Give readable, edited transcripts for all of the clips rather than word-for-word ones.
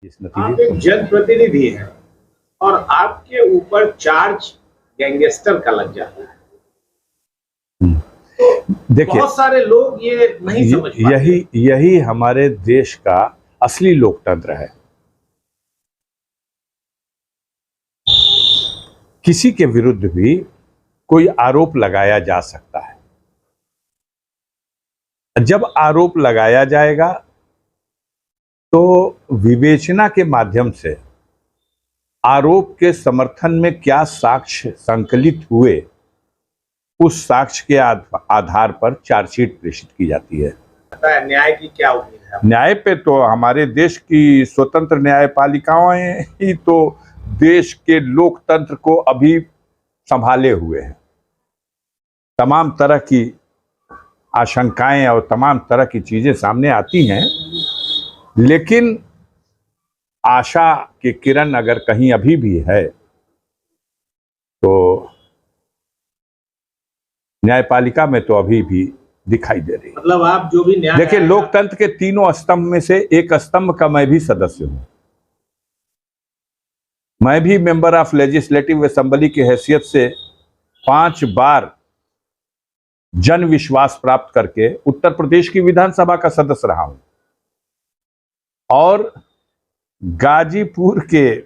इस आप एक जनप्रतिनिधि हैं और आपके ऊपर चार्ज गैंगस्टर का लग जाता है। तो देखिए, बहुत सारे लोग ये नहीं समझ पाते। यही हमारे देश का असली लोकतंत्र है। किसी के विरुद्ध भी कोई आरोप लगाया जा सकता है। जब आरोप लगाया जाएगा तो विवेचना के माध्यम से आरोप के समर्थन में क्या साक्ष्य संकलित हुए, उस साक्ष्य के आधार पर चार्जशीट प्रेषित की जाती है। न्याय की क्या उम्मीद है? न्याय पे तो हमारे देश की स्वतंत्र न्यायपालिकाएं ही तो देश के लोकतंत्र को अभी संभाले हुए हैं। तमाम तरह की आशंकाएं और तमाम तरह की चीजें सामने आती हैं, लेकिन आशा की किरण अगर कहीं अभी भी है तो न्यायपालिका में तो अभी भी दिखाई दे रही है। मतलब आप जो भी न्याय, देखिए, लोकतंत्र के तीनों स्तंभ में से एक स्तंभ का मैं भी सदस्य हूं। मैं भी मेंबर ऑफ लेजिस्लेटिव असेंबली की हैसियत से 5 बार जन विश्वास प्राप्त करके उत्तर प्रदेश की विधानसभा का सदस्य रहा हूं और गाजीपुर के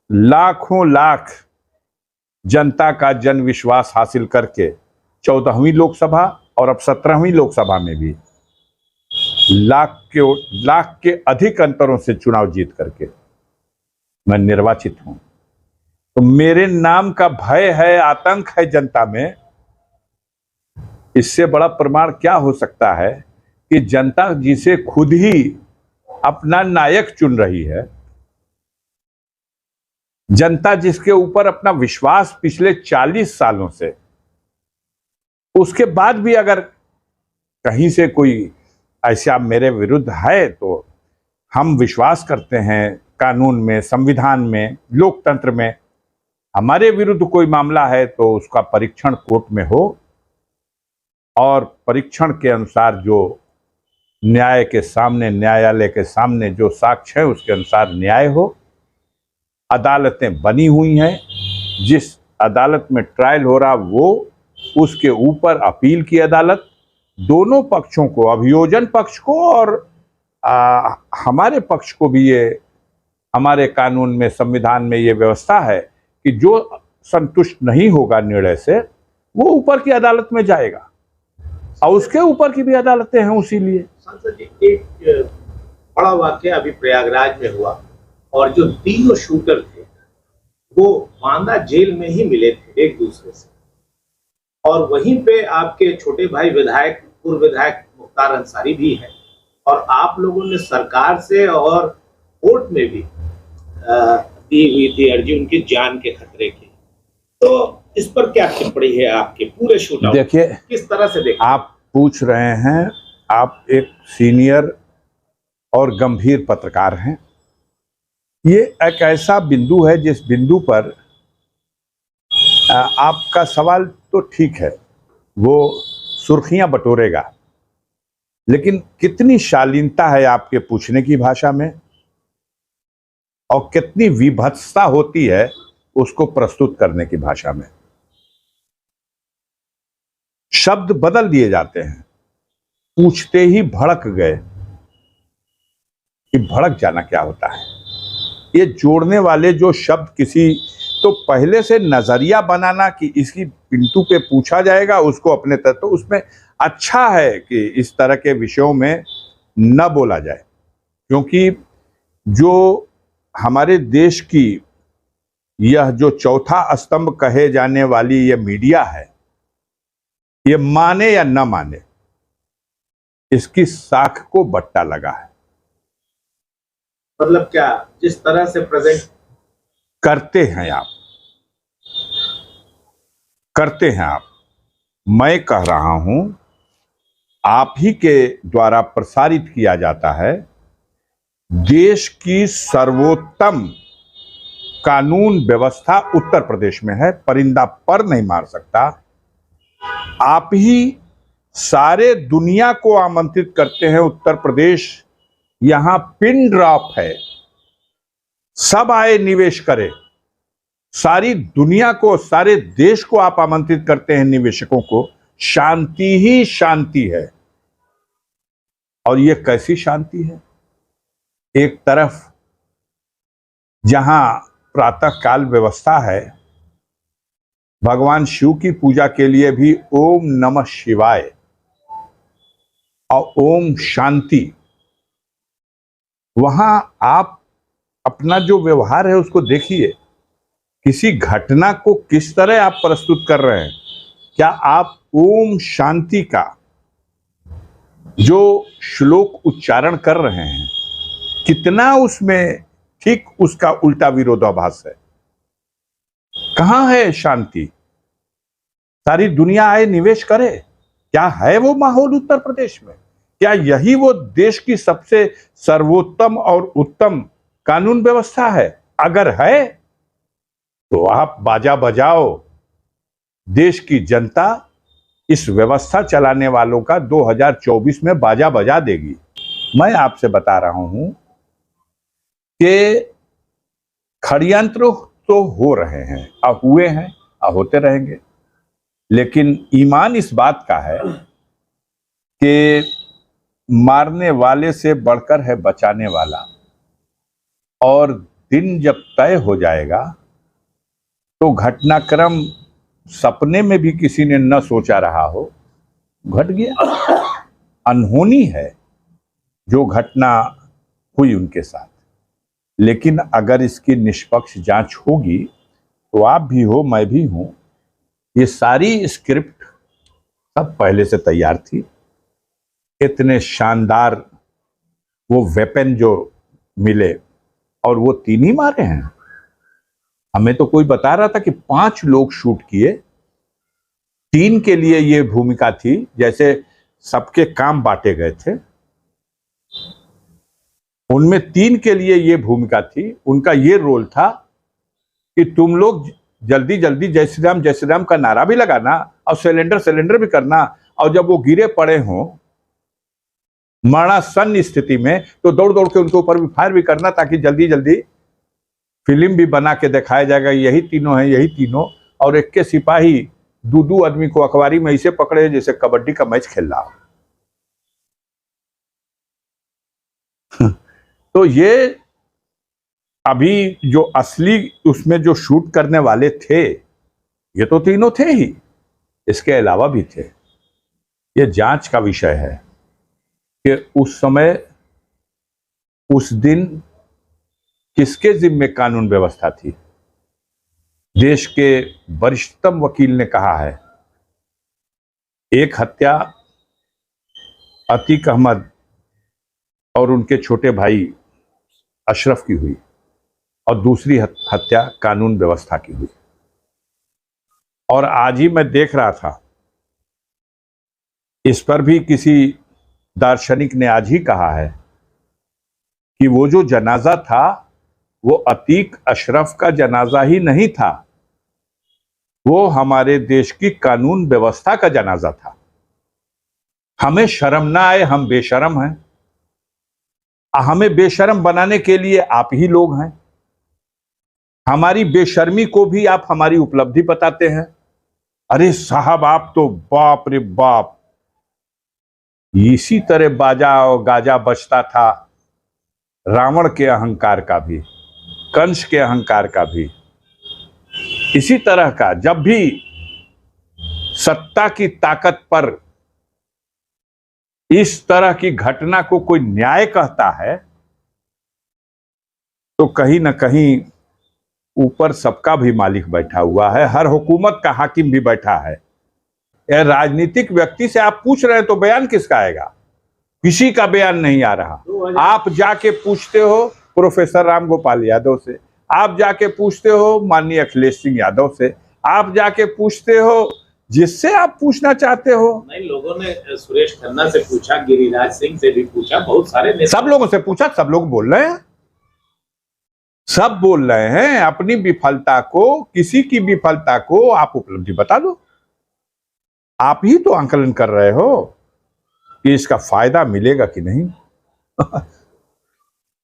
लाखों लाख जनता का जन विश्वास हासिल करके 14वीं लोकसभा और अब 17वीं लोकसभा में भी लाख के अधिक अंतरों से चुनाव जीत करके मैं निर्वाचित हूं। तो मेरे नाम का भय है, आतंक है जनता में। इससे बड़ा प्रमाण क्या हो सकता है कि जनता जिसे खुद ही अपना नायक चुन रही है, जनता जिसके ऊपर अपना विश्वास पिछले 40 सालों से, उसके बाद भी अगर कहीं से कोई ऐसा मेरे विरुद्ध है तो हम विश्वास करते हैं कानून में, संविधान में, लोकतंत्र में। हमारे विरुद्ध कोई मामला है तो उसका परीक्षण कोर्ट में हो और परीक्षण के अनुसार जो न्याय के सामने, न्यायालय के सामने जो साक्ष्य है उसके अनुसार न्याय हो। अदालतें बनी हुई हैं, जिस अदालत में ट्रायल हो रहा वो, उसके ऊपर अपील की अदालत, दोनों पक्षों को, अभियोजन पक्ष को और हमारे पक्ष को भी, ये हमारे कानून में, संविधान में ये व्यवस्था है कि जो संतुष्ट नहीं होगा निर्णय से वो ऊपर की अदालत में जाएगा और उसके ऊपर की भी अदालतें हैं। उसी लिए सांसद जी, एक बड़ा वाकया अभी प्रयागराज में हुआ और जो तीनों शूटर थे वो बांदा जेल में ही मिले थे एक दूसरे से, और वहीं पे आपके छोटे भाई विधायक, पूर्व विधायक मुख्तार अंसारी भी है, और आप लोगों ने सरकार से और कोर्ट में भी दी हुई थी अर्जी उनकी जान के खतरे की। तो इस पर क्या टिप्पणी है आपके पूरे शूटआउट? देखिए, किस तरह से देखिए? आप पूछ रहे हैं, आप एक सीनियर और गंभीर पत्रकार हैं। ये एक ऐसा बिंदु है जिस बिंदु पर आपका सवाल तो ठीक है, वो सुर्खियां बटोरेगा, लेकिन कितनी शालीनता है आपके पूछने की भाषा में और कितनी विभत्सता होती है उसको प्रस्तुत करने की भाषा में। शब्द बदल दिए जाते हैं। पूछते ही भड़क गए कि भड़क जाना क्या होता है। ये जोड़ने वाले जो शब्द, किसी तो पहले से नजरिया बनाना कि इसकी पिंटू पे पूछा जाएगा उसको अपने तक, तो उसमें अच्छा है कि इस तरह के विषयों में न बोला जाए, क्योंकि जो हमारे देश की यह जो चौथा स्तंभ कहे जाने वाली यह मीडिया है, ये माने या न माने, इसकी साख को बट्टा लगा है। मतलब क्या, जिस तरह से प्रेजेंट करते हैं आप, मैं कह रहा हूं, आप ही के द्वारा प्रसारित किया जाता है। देश की सर्वोत्तम कानून व्यवस्था उत्तर प्रदेश में है, परिंदा पर नहीं मार सकता। आप ही सारे दुनिया को आमंत्रित करते हैं उत्तर प्रदेश यहां पिन ड्रॉप है, सब आए निवेश करे, सारी दुनिया को, सारे देश को आप आमंत्रित करते हैं निवेशकों को, शांति ही शांति है। और ये कैसी शांति है? एक तरफ जहां प्रातः काल व्यवस्था है, भगवान शिव की पूजा के लिए भी ओम नमः शिवाय और ओम शांति, वहां आप अपना जो व्यवहार है उसको देखिए, किसी घटना को किस तरह आप प्रस्तुत कर रहे हैं। क्या आप ओम शांति का जो श्लोक उच्चारण कर रहे हैं, कितना उसमें ठीक उसका उल्टा विरोधाभास है? कहां है शांति? सारी दुनिया आए निवेश करे, क्या है वो माहौल उत्तर प्रदेश में? क्या यही वो देश की सबसे सर्वोत्तम और उत्तम कानून व्यवस्था है? अगर है तो आप बाजा बजाओ, देश की जनता इस व्यवस्था चलाने वालों का 2024 में बाजा बजा देगी। मैं आपसे बता रहा हूं कि षड्यंत्र तो हो रहे हैं, अब हुए हैं, अब होते रहेंगे, लेकिन ईमान इस बात का है कि मारने वाले से बढ़कर है बचाने वाला। और दिन जब तय हो जाएगा तो घटनाक्रम सपने में भी किसी ने न सोचा रहा हो, घट गया। अनहोनी है जो घटना हुई उनके साथ, लेकिन अगर इसकी निष्पक्ष जांच होगी तो आप भी हो, मैं भी हूं, ये सारी स्क्रिप्ट सब पहले से तैयार थी। इतने शानदार वो वेपन जो मिले, और वो 3 ही मारे हैं। हमें तो कोई बता रहा था कि 5 लोग शूट किए, 3 के लिए ये भूमिका थी, जैसे सबके काम बांटे गए थे, उनमें 3 के लिए ये भूमिका थी। उनका ये रोल था कि तुम लोग जल्दी जल्दी जय श्री राम का नारा भी लगाना और सिलेंडर भी करना, और जब वो गिरे पड़े हों मरणासन्न स्थिति में तो दौड़ दौड़ के उनके ऊपर भी फायर भी करना, ताकि जल्दी जल्दी फिल्म भी बना के दिखाया जाएगा यही तीनों हैं, यही तीनों। और एक के सिपाही 2 आदमी को अखबारी में ऐसे पकड़े जैसे कबड्डी का मैच खेल रहा हो। तो ये अभी जो असली उसमें जो शूट करने वाले थे, ये तो तीनों थे ही, इसके अलावा भी थे। ये जांच का विषय है कि उस समय, उस दिन किसके जिम्मे कानून व्यवस्था थी। देश के वरिष्ठतम वकील ने कहा है, एक हत्या अतीक अहमद और उनके छोटे भाई अशरफ की हुई, और दूसरी हत्या कानून व्यवस्था की हुई। और आज ही मैं देख रहा था, इस पर भी किसी दार्शनिक ने आज ही कहा है कि वो जो जनाजा था वो अतीक अशरफ का जनाजा ही नहीं था, वो हमारे देश की कानून व्यवस्था का जनाजा था। हमें शर्म ना आए, हम बेशर्म हैं। हमें बेशर्म बनाने के लिए आप ही लोग हैं। हमारी बेशर्मी को भी आप हमारी उपलब्धि बताते हैं। अरे साहब, आप तो बाप रे बाप, इसी तरह बाजा और गाजा बजता था रावण के अहंकार का भी, कंस के अहंकार का भी। इसी तरह का जब भी सत्ता की ताकत पर इस तरह की घटना को कोई न्याय कहता है, तो कहीं ना कहीं ऊपर सबका भी मालिक बैठा हुआ है, हर हुकूमत का हाकिम भी बैठा है। यह राजनीतिक व्यक्ति से आप पूछ रहे हैं तो बयान किसका आएगा? किसी का बयान नहीं आ रहा। आप जाके पूछते हो प्रोफेसर राम गोपाल यादव से, आप जाके पूछते हो माननीय अखिलेश सिंह यादव से, आप जाके पूछते हो जिससे आप पूछना चाहते हो। नहीं, लोगों ने सुरेश खन्ना से पूछा, गिरिराज सिंह से भी पूछा, बहुत सारे सब लोगों से पूछा, सब लोग बोल रहे हैं, सब बोल रहे हैं अपनी विफलता को, किसी की विफलता को आप उपलब्धि बता दो। आप ही तो आंकलन कर रहे हो कि इसका फायदा मिलेगा कि नहीं।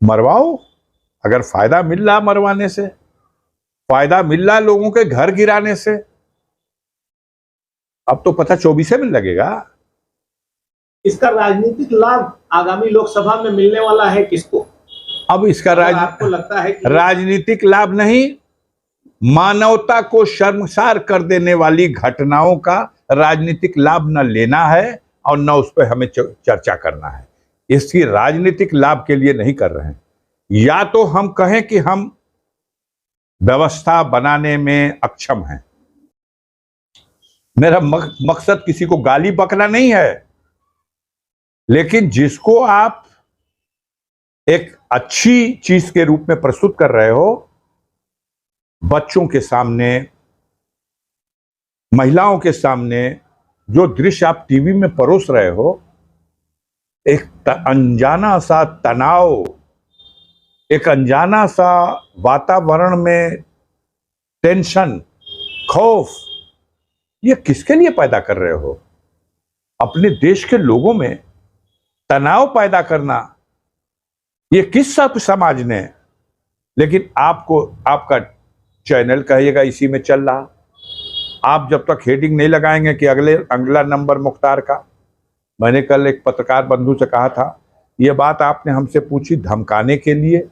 मरवाओ, अगर फायदा मिल रहा मरवाने से, फायदा मिल रहा लोगों के घर गिराने से, अब तो पता 24 में लगेगा। इसका राजनीतिक लाभ आगामी लोकसभा में मिलने वाला है किसको? अब इसका आपको लगता है कि राजनीतिक लाभ नहीं, मानवता को शर्मसार कर देने वाली घटनाओं का राजनीतिक लाभ न लेना है और न उस पर हमें चर्चा करना है। इसकी राजनीतिक लाभ के लिए नहीं कर रहे हैं। या तो हम कहें कि हम व्यवस्था बनाने में अक्षम हैं। मेरा मकसद किसी को गाली बकना नहीं है, लेकिन जिसको आप एक अच्छी चीज के रूप में प्रस्तुत कर रहे हो, बच्चों के सामने, महिलाओं के सामने जो दृश्य आप टीवी में परोस रहे हो, एक अनजाना सा तनाव, एक अनजाना सा वातावरण में टेंशन, खौफ, ये किसके लिए पैदा कर रहे हो? अपने देश के लोगों में तनाव पैदा करना, ये किस सब समाज ने? लेकिन आपको, आपका चैनल कहिएगा इसी में चल रहा। आप जब तक हेडिंग नहीं लगाएंगे कि अगला नंबर मुख्तार का। मैंने कल एक पत्रकार बंधु से कहा था, ये बात आपने हमसे पूछी धमकाने के लिए,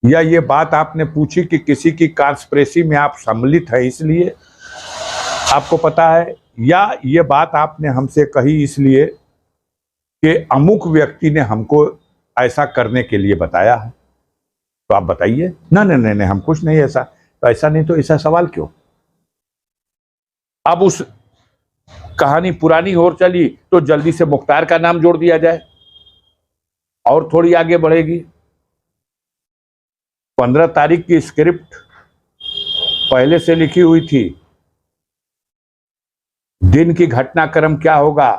या ये बात आपने पूछी कि किसी की कॉन्स्पिरेसी में आप सम्मिलित हैं इसलिए आपको पता है, या ये बात आपने हमसे कही इसलिए कि अमुक व्यक्ति ने हमको ऐसा करने के लिए बताया है? तो आप बताइए। ना नहीं नहीं, हम कुछ नहीं ऐसा। तो ऐसा नहीं तो ऐसा सवाल क्यों? अब उस कहानी पुरानी हो चली तो जल्दी से मुख्तार का नाम जोड़ दिया जाए और थोड़ी आगे बढ़ेगी। 15 तारीख की स्क्रिप्ट पहले से लिखी हुई थी, दिन की घटनाक्रम क्या होगा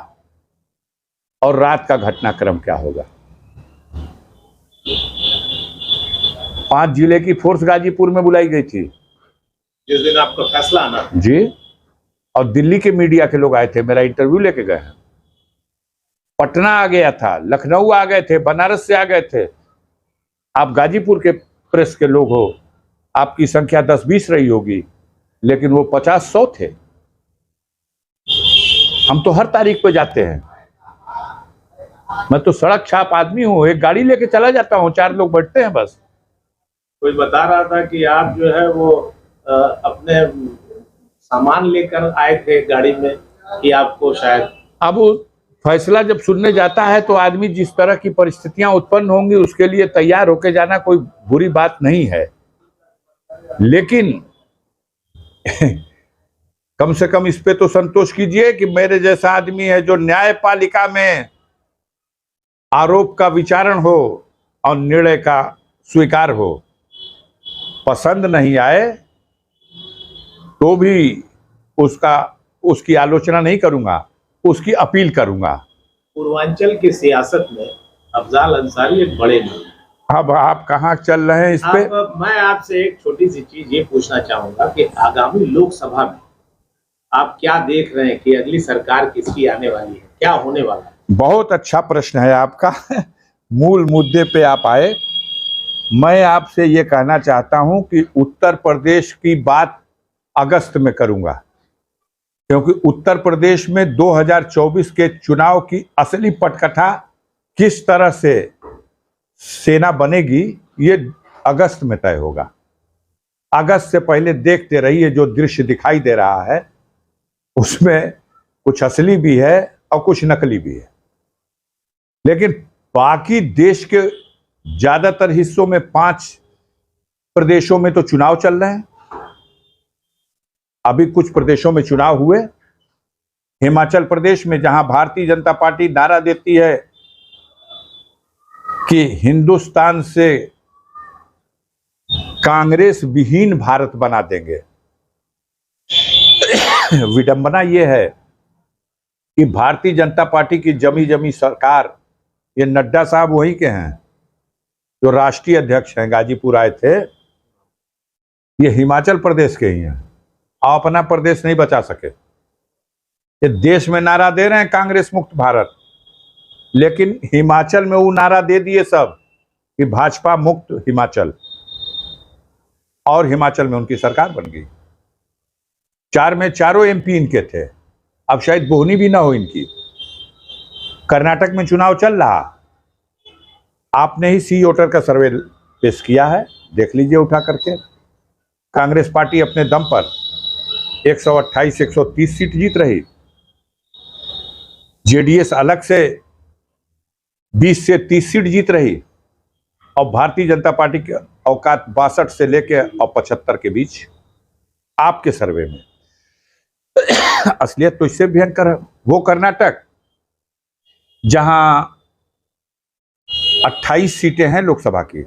और रात का घटनाक्रम क्या होगा। 5 जिले की फोर्स गाजीपुर में बुलाई गई थी जिस दिन आपका फैसला आना जी, और दिल्ली के मीडिया के लोग आए थे, मेरा इंटरव्यू लेके गए हैं। पटना आ गया था, लखनऊ आ गए थे, बनारस से आ गए थे। आप गाजीपुर के प्रेस के लोग हो, आपकी संख्या 10-20 रही होगी, लेकिन वो 50-100 थे। हम तो हर तारीख पे जाते हैं। मैं तो सड़क छाप आदमी हूँ, एक गाड़ी लेके चला जाता हूँ, 4 लोग बैठते हैं बस। कोई बता रहा था कि आप जो है वो अपने सामान लेकर आए थे गाड़ी में, कि आपको शायद अब फैसला जब सुनने जाता है तो आदमी जिस तरह की परिस्थितियां उत्पन्न होंगी उसके लिए तैयार होके जाना कोई बुरी बात नहीं है, लेकिन कम से कम इस पे तो संतोष कीजिए कि मेरे जैसा आदमी है जो न्यायपालिका में आरोप का विचारण हो और निर्णय का स्वीकार हो। पसंद नहीं आए तो भी उसकी आलोचना नहीं करूंगा, उसकी अपील करूंगा। पूर्वांचल की सियासत में अफजाल अंसारी एक बड़े नाम। अब आप कहाँ चल रहे हैं इस पे? मैं आपसे एक छोटी सी चीज ये पूछना चाहूंगा कि आगामी लोकसभा में आप क्या देख रहे हैं कि अगली सरकार किसकी आने वाली है, क्या होने वाला है? बहुत अच्छा प्रश्न है आपका। मूल मुद्दे पे आप आए। मैं आपसे ये कहना चाहता हूं कि उत्तर प्रदेश की बात अगस्त में करूंगा, क्योंकि उत्तर प्रदेश में 2024 के चुनाव की असली पटकथा किस तरह से सेना बनेगी ये अगस्त में तय होगा। अगस्त से पहले देखते रहिए, जो दृश्य दिखाई दे रहा है उसमें कुछ असली भी है और कुछ नकली भी है। लेकिन बाकी देश के ज्यादातर हिस्सों में 5 प्रदेशों में तो चुनाव चल रहे हैं। अभी कुछ प्रदेशों में चुनाव हुए। हिमाचल प्रदेश में, जहां भारतीय जनता पार्टी नारा देती है कि हिंदुस्तान से कांग्रेस विहीन भारत बना देंगे। विडंबना यह है कि भारतीय जनता पार्टी की जमी सरकार, ये नड्डा साहब वही के हैं जो राष्ट्रीय अध्यक्ष हैं, गाजीपुर आए थे, ये हिमाचल प्रदेश के ही हैं और अपना प्रदेश नहीं बचा सके। ये देश में नारा दे रहे हैं कांग्रेस मुक्त भारत, लेकिन हिमाचल में वो नारा दे दिए सब कि भाजपा मुक्त हिमाचल, और हिमाचल में उनकी सरकार बन गई। 4 में चारों एमपी इनके थे, अब शायद बोहनी भी ना हो इनकी। कर्नाटक में चुनाव चल रहा, आपने ही सी वोटर का सर्वे पेश किया है, देख लीजिए उठा करके। कांग्रेस पार्टी अपने दम पर 128-130 सीट जीत रही, जेडीएस अलग से 20 से 30 सीट जीत रही, और भारतीय जनता पार्टी के औकात 62 से लेके और 75 के बीच आपके सर्वे में। असलियत तो इससे भयंकर है। वो कर्नाटक जहां 28 सीटें हैं लोकसभा की,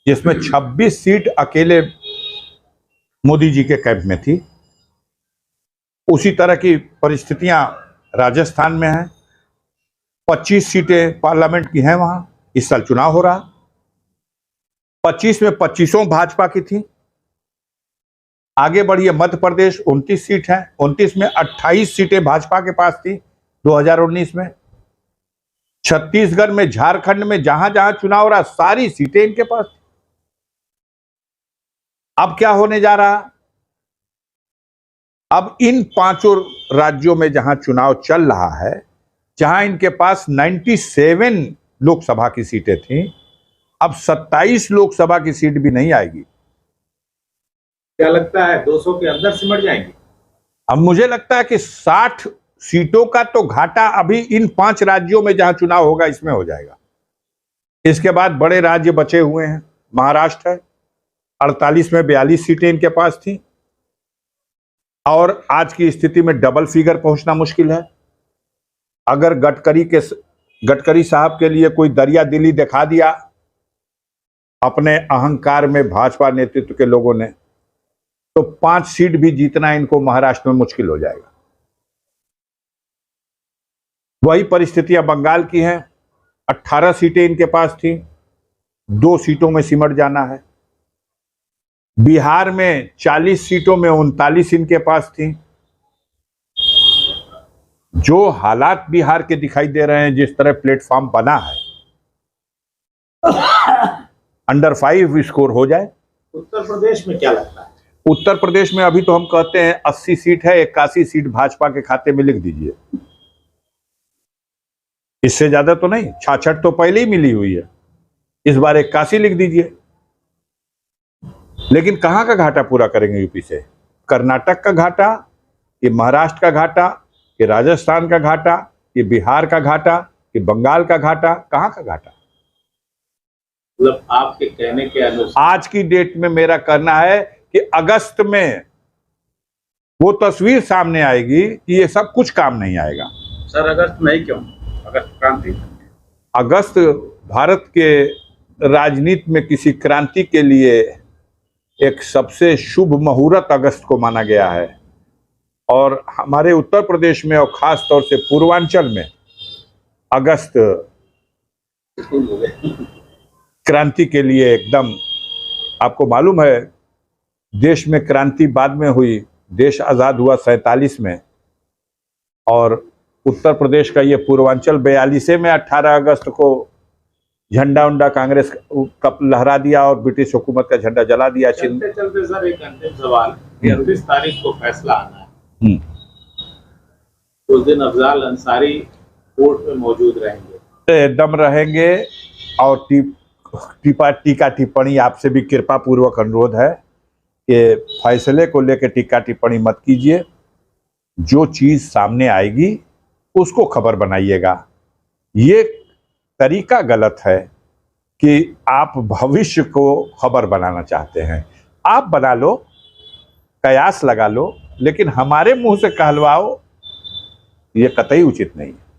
जिसमें 26 सीट अकेले मोदी जी के कैंप में थी, उसी तरह की परिस्थितियां राजस्थान में हैं। 25 सीटें पार्लियामेंट की हैं वहां, इस साल चुनाव हो रहा। 25 में 25 भाजपा की थी। आगे बढ़िए, मध्य प्रदेश 29 सीट है, 29 में 28 सीटें भाजपा के पास थी 2019 में। छत्तीसगढ़ में, झारखंड में, जहां जहां चुनाव हो रहा सारी सीटें इनके पास थी। अब क्या होने जा रहा, अब इन 5 राज्यों में जहां चुनाव चल रहा है, जहां इनके पास 97 लोकसभा की सीटें थी, अब 27 लोकसभा की सीट भी नहीं आएगी। क्या लगता है 200 के अंदर सिमट जाएंगे? अब मुझे लगता है कि 60 सीटों का तो घाटा अभी इन 5 राज्यों में जहां चुनाव होगा इसमें हो जाएगा। इसके बाद बड़े राज्य बचे हुए हैं। महाराष्ट्र है, 48 में 42 सीटें इनके पास थी, और आज की स्थिति में डबल फिगर पहुंचना मुश्किल है। अगर गडकरी साहब के लिए कोई दरिया दिली दिखा दिया अपने अहंकार में भाजपा नेतृत्व के लोगों ने, तो 5 सीट भी जीतना इनको महाराष्ट्र में मुश्किल हो जाएगा। वही परिस्थितियां बंगाल की हैं। 18 सीटें इनके पास थी, 2 सीटों में सिमट जाना है। बिहार में 40 सीटों में 39 इनके पास थी। जो हालात बिहार के दिखाई दे रहे हैं, जिस तरह प्लेटफॉर्म बना है, अंडर 5 स्कोर हो जाए। उत्तर प्रदेश में क्या लगता है? उत्तर प्रदेश में अभी तो हम कहते हैं 80 सीट है, 81 सीट भाजपा के खाते में लिख दीजिए। इससे ज्यादा तो नहीं, 66 तो पहले ही मिली हुई है, इस बार 81 लिख दीजिए। लेकिन कहां का घाटा पूरा करेंगे यूपी से? कर्नाटक का घाटा, ये महाराष्ट्र का घाटा, ये राजस्थान का घाटा, ये बिहार का घाटा, ये बंगाल का घाटा, कहां का घाटा? मतलब आपके कहने के अनुसार आज की डेट में मेरा कहना है कि अगस्त में वो तस्वीर सामने आएगी कि ये सब कुछ काम नहीं आएगा। सर, अगस्त में ही क्यों? अगस्त क्रांति, अगस्त भारत के राजनीति में किसी क्रांति के लिए एक सबसे शुभ मुहूर्त अगस्त को माना गया है, और हमारे उत्तर प्रदेश में और खास तौर से पूर्वांचल में अगस्त क्रांति के लिए एकदम, आपको मालूम है देश में क्रांति बाद में हुई, देश आजाद हुआ 47 में, और उत्तर प्रदेश का ये पूर्वांचल 42 में 18 अगस्त को झंडा उंडा कांग्रेस का लहरा दिया और ब्रिटिश हुकूमत का झंडा जला दिया। चलते चलते सर एक अंतिम सवाल, 29 तारीख को फैसला आना है, उस दिन अफजाल अंसारी कोर्ट में मौजूद रहेंगे? एकदम रहेंगे, और टीका टिप्पणी आपसे भी कृपा पूर्वक अनुरोध है कि फैसले को लेकर टीका टिप्पणी मत कीजिए। जो चीज सामने आएगी उसको खबर बनाइएगा। ये तरीका गलत है कि आप भविष्य को खबर बनाना चाहते हैं। आप बना लो, कयास लगा लो, लेकिन हमारे मुंह से कहलवाओ, ये कतई उचित नहीं है।